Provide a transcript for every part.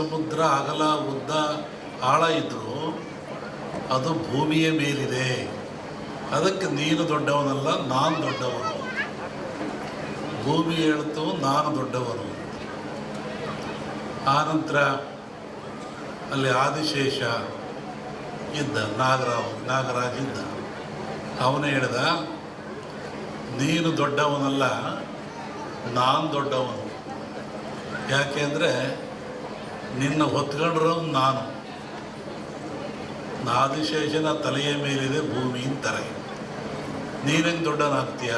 ಸಮುದ್ರ ಅಗಲ ಉದ್ದ ಆಳ ಇದ್ದರೂ ಅದು ಭೂಮಿಯ ಮೇಲಿದೆ. ಅದಕ್ಕೆ ನೀನು ದೊಡ್ಡವನಲ್ಲ, ನಾನು ದೊಡ್ಡವನು. ಭೂಮಿ ಹೇಳ್ತು ನಾನು ದೊಡ್ಡವನು. ಆನಂತರ ಅಲ್ಲಿ ಆದಿಶೇಷ ಇದ್ದ, ನಾಗರಾಜ ಇದ್ದ. ಅವನೇ ಹೇಳ್ದ, ನೀನು ದೊಡ್ಡವನಲ್ಲ, ನಾನು ದೊಡ್ಡವನು. ಯಾಕೆ ಅಂದರೆ ನಿನ್ನ ಹೊತ್ಕೊಂಡ್ರು ನಾನು. ಆದಿಶೇಷನ ತಲೆಯ ಮೇಲಿದೆ ಭೂಮಿ ಅಂತಾರೆ. ನೀನೇನು ದೊಡ್ಡವನಾಗ್ತೀಯ?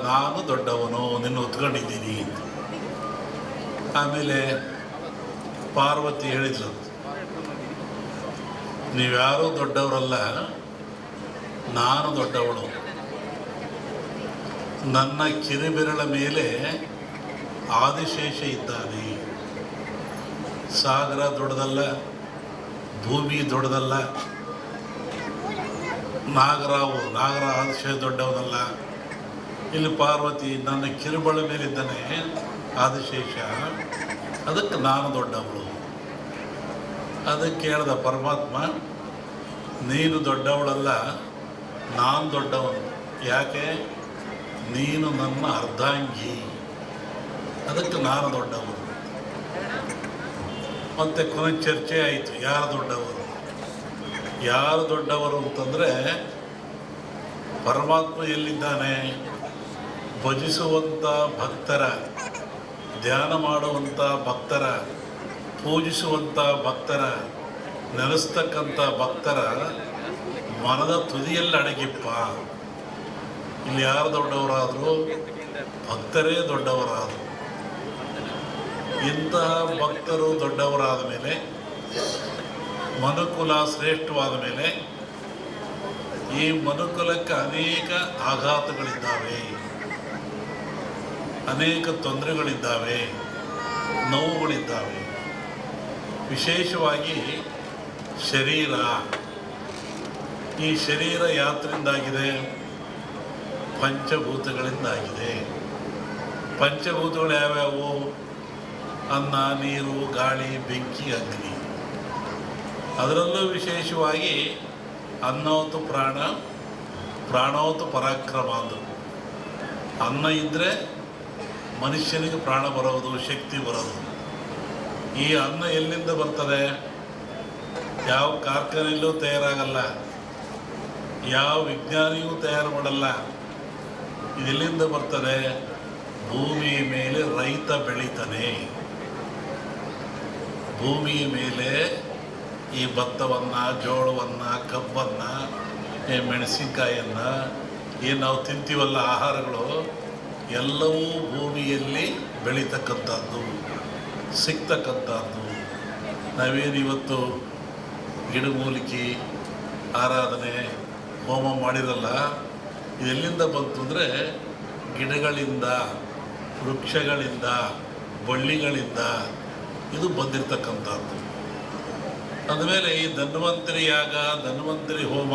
ನಾನು ದೊಡ್ಡವನು, ನಿನ್ನ ಹೊತ್ಕೊಂಡಿದ್ದೀನಿ. ಆಮೇಲೆ ಪಾರ್ವತಿ ಹೇಳಿದ್ಲು, ನೀವ್ಯಾರೂ ದೊಡ್ಡವರಲ್ಲ, ನಾನು ದೊಡ್ಡವಳು. ನನ್ನ ಕಿರಿಬೆರಳ ಮೇಲೆ ಆದಿಶೇಷ ಇದ್ದಾನೆ. ಸಾಗರ ದೊಡ್ಡದಲ್ಲ, ಭೂಮಿ ದೊಡ್ಡದಲ್ಲ, ನಾಗರ ಆದಿಶೇಷ ದೊಡ್ಡವನಲ್ಲ. ಇಲ್ಲಿ ಪಾರ್ವತಿ ನನ್ನ ಕಿರುಬಳ ಮೇಲಿದ್ದಾನೆ ಆದಿಶೇಷ, ಅದಕ್ಕೆ ನಾನು ದೊಡ್ಡವಳು. ಅದಕ್ಕೆ ಹೇಳ್ದ ಪರಮಾತ್ಮ, ನೀನು ದೊಡ್ಡವಳಲ್ಲ, ನಾನು ದೊಡ್ಡವನು. ಯಾಕೆ? ನೀನು ನನ್ನ ಅರ್ಧಾಂಗಿ, ಅದಕ್ಕೆ ನಾನು ದೊಡ್ಡವನು. ಮತ್ತು ಕೊನೆಗೆ ಚರ್ಚೆ ಆಯಿತು, ಯಾರು ದೊಡ್ಡವರು ಅಂತಂದರೆ, ಪರಮಾತ್ಮ ಎಲ್ಲಿದ್ದಾನೆ? ಭಜಿಸುವಂಥ ಭಕ್ತರ, ಧ್ಯಾನ ಮಾಡುವಂಥ ಭಕ್ತರ, ಪೂಜಿಸುವಂಥ ಭಕ್ತರ, ನೆಲೆಸ್ತಕ್ಕಂಥ ಭಕ್ತರ ಮನದ ತುದಿಯಲ್ಲಿ ಅಡಗಿಪ್ಪ. ಇಲ್ಲಿ ಯಾರು ದೊಡ್ಡವರಾದರು? ಭಕ್ತರೇ ದೊಡ್ಡವರಾದರು. ಇಂತಹ ಭಕ್ತರು ದೊಡ್ಡವರಾದ ಮೇಲೆ, ಮನುಕುಲ ಶ್ರೇಷ್ಠವಾದ ಮೇಲೆ, ಈ ಮನುಕುಲಕ್ಕೆ ಅನೇಕ ಆಘಾತಗಳಿದ್ದಾವೆ, ಅನೇಕ ತೊಂದರೆಗಳಿದ್ದಾವೆ, ನೋವುಗಳಿದ್ದಾವೆ. ವಿಶೇಷವಾಗಿ ಶರೀರ. ಈ ಶರೀರ ಯಾತ್ರಿಂದಾಗಿದೆ? ಪಂಚಭೂತಗಳಿಂದಾಗಿದೆ. ಪಂಚಭೂತಗಳು ಯಾವ್ಯಾವು? ಅನ್ನ, ನೀರು, ಗಾಳಿ, ಬೆಂಕಿ, ಅಗ್ನಿ. ಅದರಲ್ಲೂ ವಿಶೇಷವಾಗಿ ಅನ್ನವತ್ತು ಪ್ರಾಣ, ಪ್ರಾಣವತ್ತು ಪರಾಕ್ರಮ ಅಂದರು. ಅನ್ನ ಇದ್ದರೆ ಮನುಷ್ಯನಿಗೆ ಪ್ರಾಣ ಬರೋದು, ಶಕ್ತಿ ಬರೋದು. ಈ ಅನ್ನ ಎಲ್ಲಿಂದ ಬರ್ತದೆ? ಯಾವ ಕಾರ್ಖಾನೆಯಲ್ಲೂ ತಯಾರಾಗಲ್ಲ, ಯಾವ ವಿಜ್ಞಾನಿಯೂ ತಯಾರು ಮಾಡಲ್ಲ. ಇದೆಲ್ಲಿಂದ ಬರ್ತದೆ? ಭೂಮಿಯ ಮೇಲೆ ರೈತ ಬೆಳೀತಾನೆ. ಭೂಮಿಯ ಮೇಲೆ ಈ ಭತ್ತವನ್ನು, ಜೋಳವನ್ನು, ಕಬ್ಬನ್ನು, ಮೆಣಸಿನ್ಕಾಯನ್ನು, ಏನು ನಾವು ತಿಂತೀವಲ್ಲ ಆಹಾರಗಳು, ಎಲ್ಲವೂ ಭೂಮಿಯಲ್ಲಿ ಬೆಳೀತಕ್ಕಂಥದ್ದು, ಸಿಗ್ತಕ್ಕಂಥದ್ದು. ನಾವೇನು ಇವತ್ತು ಗಿಡಮೂಲಿಕೆ ಆರಾಧನೆ ಹೋಮ ಮಾಡಿರಲ್ಲ, ಇದೆಲ್ಲಿಂದ ಬಂತು ಅಂದರೆ ಗಿಡಗಳಿಂದ, ವೃಕ್ಷಗಳಿಂದ, ಬಳ್ಳಿಗಳಿಂದ ಇದು ಬಂದಿರತಕ್ಕಂಥದ್ದು. ಅಂದಮೇಲೆ ಈ ಧನ್ವಂತರಿ ಯಾಗ, ಧನ್ವಂತರಿ ಹೋಮ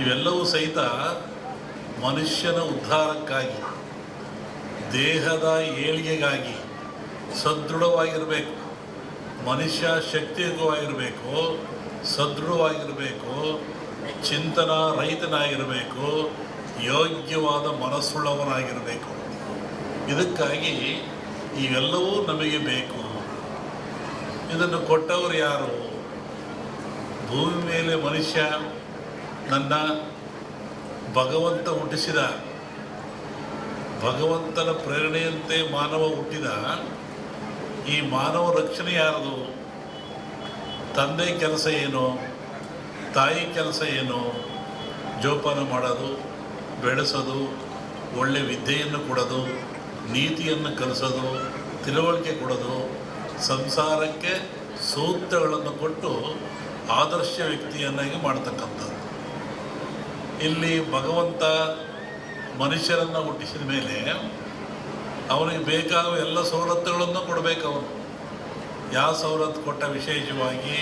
ಇವೆಲ್ಲವೂ ಸಹಿತ ಮನುಷ್ಯನ ಉದ್ಧಾರಕ್ಕಾಗಿ, ದೇಹದ ಏಳಿಗೆಗಾಗಿ ಸದೃಢವಾಗಿರಬೇಕು. ಮನುಷ್ಯ ಶಕ್ತಿಯುತವಾಗಿರಬೇಕು, ಸದೃಢವಾಗಿರಬೇಕು, ಚಿಂತನ ರಹಿತನಾಗಿರಬೇಕು, ಯೋಗ್ಯವಾದ ಮನಸ್ಸುಳ್ಳವನಾಗಿರಬೇಕು. ಇದಕ್ಕಾಗಿ ಇವೆಲ್ಲವೂ ನಮಗೆ ಬೇಕು. ಇದನ್ನು ಕೊಟ್ಟವರು ಯಾರು? ಭೂಮಿ ಮೇಲೆ ಮನುಷ್ಯ ನನ್ನ ಭಗವಂತ ಹುಟ್ಟಿಸಿದ, ಭಗವಂತನ ಪ್ರೇರಣೆಯಂತೆ ಮಾನವ ಹುಟ್ಟಿದ. ಈ ಮಾನವ ರಕ್ಷಣೆ ಯಾರದು? ತಂದೆ ಕೆಲಸ ಏನು? ತಾಯಿ ಕೆಲಸ ಏನು? ಜೋಪಾನ ಮಾಡೋದು, ಬೆಳೆಸೋದು, ಒಳ್ಳೆ ವಿದ್ಯೆಯನ್ನು ಕೊಡೋದು, ನೀತಿಯನ್ನು ಕಲಿಸೋದು, ತಿಳುವಳಿಕೆ ಕೊಡೋದು, ಸಂಸಾರಕ್ಕೆ ಸೂಕ್ತಗಳನ್ನು ಕೊಟ್ಟು ಆದರ್ಶ ವ್ಯಕ್ತಿಯನ್ನಾಗಿ ಮಾಡ್ತಕ್ಕಂಥದ್ದು. ಇಲ್ಲಿ ಭಗವಂತ ಮನುಷ್ಯರನ್ನು ಹುಟ್ಟಿಸಿದ ಮೇಲೆ ಅವನಿಗೆ ಬೇಕಾಗುವ ಎಲ್ಲ ಸವಲತ್ತುಗಳನ್ನು ಕೊಡಬೇಕು. ಅವನು ಯಾವ ಸವಲತ್ತು ಕೊಟ್ಟ? ವಿಶೇಷವಾಗಿ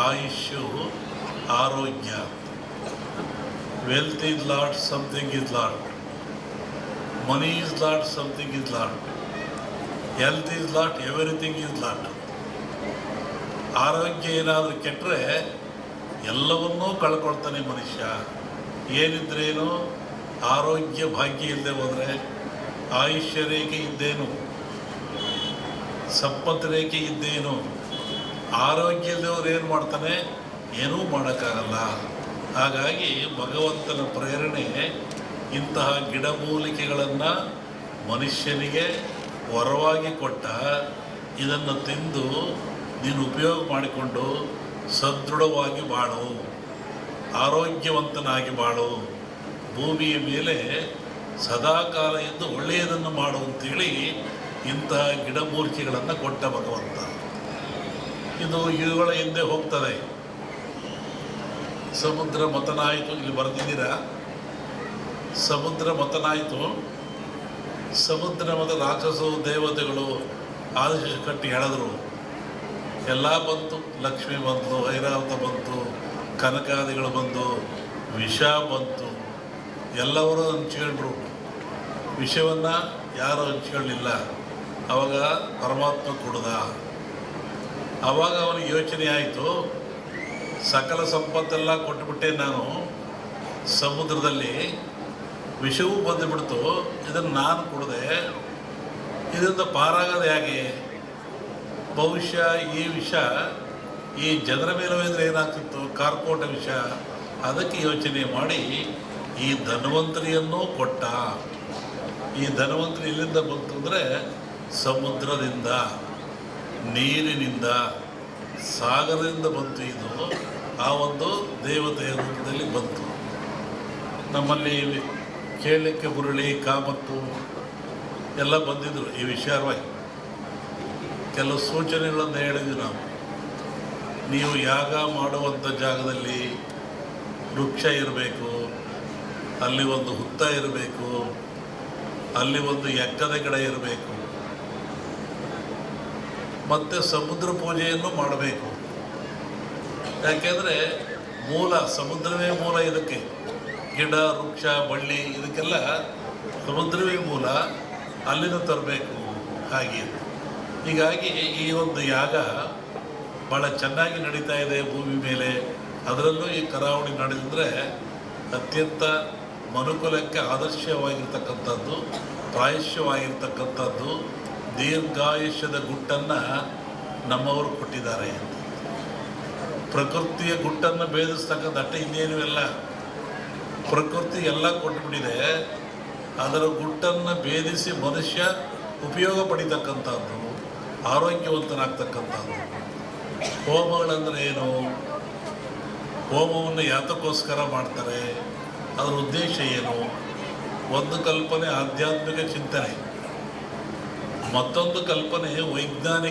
ಆಯುಷ್ಯು, ಆರೋಗ್ಯ. Wealth is lot, something is lot. Money is lot, something is lot. Health is lot, everything is lot. ಆರೋಗ್ಯ ಏನಾದರೂ ಕೆಟ್ಟರೆ ಎಲ್ಲವನ್ನೂ ಕಳ್ಕೊಳ್ತಾನೆ ಮನುಷ್ಯ. ಏನಿದ್ರೇನು, ಆರೋಗ್ಯ ಭಾಗ್ಯ ಇಲ್ಲದೆ ಹೋದರೆ ಆಯುಷ್ಯ ರೇಖೆ ಇದ್ದೇನು, ಸಂಪತ್ತು ರೇಖೆ ಇದ್ದೇನು. ಆರೋಗ್ಯ ಇಲ್ಲದವ್ರು ಏನು ಮಾಡ್ತಾನೆ? ಏನೂ ಮಾಡೋಕ್ಕಾಗಲ್ಲ. ಹಾಗಾಗಿ ಭಗವಂತನ ಪ್ರೇರಣೆ ಇಂತಹ ಗಿಡಮೂಲಿಕೆಗಳನ್ನು ಮನುಷ್ಯನಿಗೆ ವರವಾಗಿ ಕೊಟ್ಟ. ಇದನ್ನು ತಿಂದು ನೀನು ಉಪಯೋಗ ಮಾಡಿಕೊಂಡು ಸದೃಢವಾಗಿ ಬಾಳು, ಆರೋಗ್ಯವಂತನಾಗಿ ಬಾಳು, ಭೂಮಿಯ ಮೇಲೆ ಸದಾಕಾಲ ಇದ್ದು ಒಳ್ಳೆಯದನ್ನು ಮಾಡು ಅಂತೇಳಿ ಇಂತಹ ಗಿಡಮೂಲಿಕೆಗಳನ್ನು ಕೊಟ್ಟ ಭಗವಂತ. ಇದು ಇವುಗಳ ಹಿಂದೆ ಹೋಗ್ತದೆ. ಸಮುದ್ರ ಮಥನಾಯಿತು, ಇಲ್ಲಿ ಬರೆದಿದ್ದೀರಾ, ಸಮುದ್ರ ಮಥನಾಯಿತು. ಸಮುದ್ರ ಮತ ರಾಕ್ಷಸರು ದೇವತೆಗಳು ಆದೇಶ ಕಟ್ಟಿ ಹೇಳಿದ್ರು. ಎಲ್ಲ ಬಂತು, ಲಕ್ಷ್ಮಿ ಬಂತು, ಐರಾವತ ಬಂತು, ಕನಕಾದಿಗಳು ಬಂದು, ವಿಷ ಬಂತು. ಎಲ್ಲರೂ ಹಂಚ್ಕೊಂಡ್ರು. ವಿಷವನ್ನು ಯಾರು ಹಂಚ್ಕೊಳ್ಳಿಲ್ಲ. ಆವಾಗ ಪರಮಾತ್ಮ ಕುಡ್ದ. ಆವಾಗ ಅವನಿಗೆ ಯೋಚನೆ ಆಯಿತು, ಸಕಲ ಸಂಪತ್ತೆಲ್ಲ ಕೊಟ್ಟುಬಿಟ್ಟೆ ನಾನು, ಸಮುದ್ರದಲ್ಲಿ ವಿಷವೂ ಬಂದುಬಿಡ್ತು, ಇದನ್ನು ನಾನು ಕುಡಿದೆ, ಇದರಿಂದ ಪಾರಾಗೋದು ಹೇಗೆ? ಬಹುಶಃ ಈ ವಿಷ ಈ ಜನರ ಮೇಲೆ ಹೋದರೆ ಏನಾಗ್ತಿತ್ತು? ಕಾರ್ಕೋಟ ವಿಷ. ಅದಕ್ಕೆ ಯೋಚನೆ ಮಾಡಿ ಈ ಧನ್ವಂತರಿಯನ್ನೂ ಕೊಟ್ಟ. ಈ ಧನ್ವಂತರಿ ಎಲ್ಲಿಂದ ಬಂತು ಅಂದರೆ ಸಮುದ್ರದಿಂದ, ನೀರಿನಿಂದ, ಸಾಗರದಿಂದ ಬಂತು. ಇದು ಆ ಒಂದು ದೇವತೆಯ ರೂಪದಲ್ಲಿ ಬಂತು. ನಮ್ಮಲ್ಲಿ ಕೇಳಲಿಕ್ಕೆ ಹುರುಳಿ, ಕಾಮತ್ತು ಎಲ್ಲ ಬಂದಿದ್ದರು ಈ ವಿಚಾರವಾಗಿ. ಕೆಲವು ಸೂಚನೆಗಳನ್ನು ಹೇಳಿದ್ವಿ ನಾವು. ನೀವು ಯಾಗ ಮಾಡುವಂಥ ಜಾಗದಲ್ಲಿ ವೃಕ್ಷ ಇರಬೇಕು, ಅಲ್ಲಿ ಒಂದು ಹುತ್ತ ಇರಬೇಕು, ಅಲ್ಲಿ ಒಂದು ಎಕ್ಕದ ಗಿಡ ಇರಬೇಕು, ಮತ್ತು ಸಮುದ್ರ ಪೂಜೆಯನ್ನು ಮಾಡಬೇಕು. ಯಾಕೆಂದರೆ ಮೂಲ ಸಮುದ್ರವೇ ಮೂಲ. ಇದಕ್ಕೆ ಗಿಡ, ವೃಕ್ಷ, ಬಳ್ಳಿ ಇದಕ್ಕೆಲ್ಲ ಸಮುದ್ರವೇ ಮೂಲ. ಅಲ್ಲಿಂದ ತರಬೇಕು. ಹಾಗೆ ಹೀಗಾಗಿ ಈ ಒಂದು ಯಾಗ ಭಾಳ ಚೆನ್ನಾಗಿ ನಡೀತಾ ಇದೆ ಭೂಮಿ ಮೇಲೆ. ಅದರಲ್ಲೂ ಈ ಕರಾವಳಿ ನಡೆದಿದ್ರೆ ಅತ್ಯಂತ ಮನುಕುಲಕ್ಕೆ ಆದರ್ಶವಾಗಿರ್ತಕ್ಕಂಥದ್ದು, ಪ್ರಾಯಶ್ಯವಾಗಿರ್ತಕ್ಕಂಥದ್ದು, ದೀರ್ಘಾಯುಷ್ಯದ ಗುಟ್ಟನ್ನು ನಮ್ಮವರು ಕೊಟ್ಟಿದ್ದಾರೆ. ಪ್ರಕೃತಿಯ ಗುಟ್ಟನ್ನು ಭೇದಿಸ್ತಕ್ಕಂಥ ಅಟ್ಟ ಇನ್ನೇನು ಇಲ್ಲ. ಪ್ರಕೃತಿ ಎಲ್ಲ ಕೊಟ್ಟುಬಿಟ್ಟಿದೆ. ಅದರ ಗುಟ್ಟನ್ನು ಭೇದಿಸಿ ಮನುಷ್ಯ ಉಪಯೋಗ ಪಡಿತಕ್ಕಂಥದ್ದು, ಆರೋಗ್ಯವಂತನಾಗ್ತಕ್ಕಂಥದ್ದು. ಹೋಮಗಳಂದರೆ ಏನು? ಹೋಮವನ್ನು ಯಾತಕ್ಕೋಸ್ಕರ ಮಾಡ್ತಾರೆ? ಅದರ ಉದ್ದೇಶ ಏನು? ಒಂದು ಕಲ್ಪನೆ ಆಧ್ಯಾತ್ಮಿಕ ಚಿಂತನೆ, ಮತ್ತೊಂದು ಕಲ್ಪನೆ ವೈಜ್ಞಾನಿಕ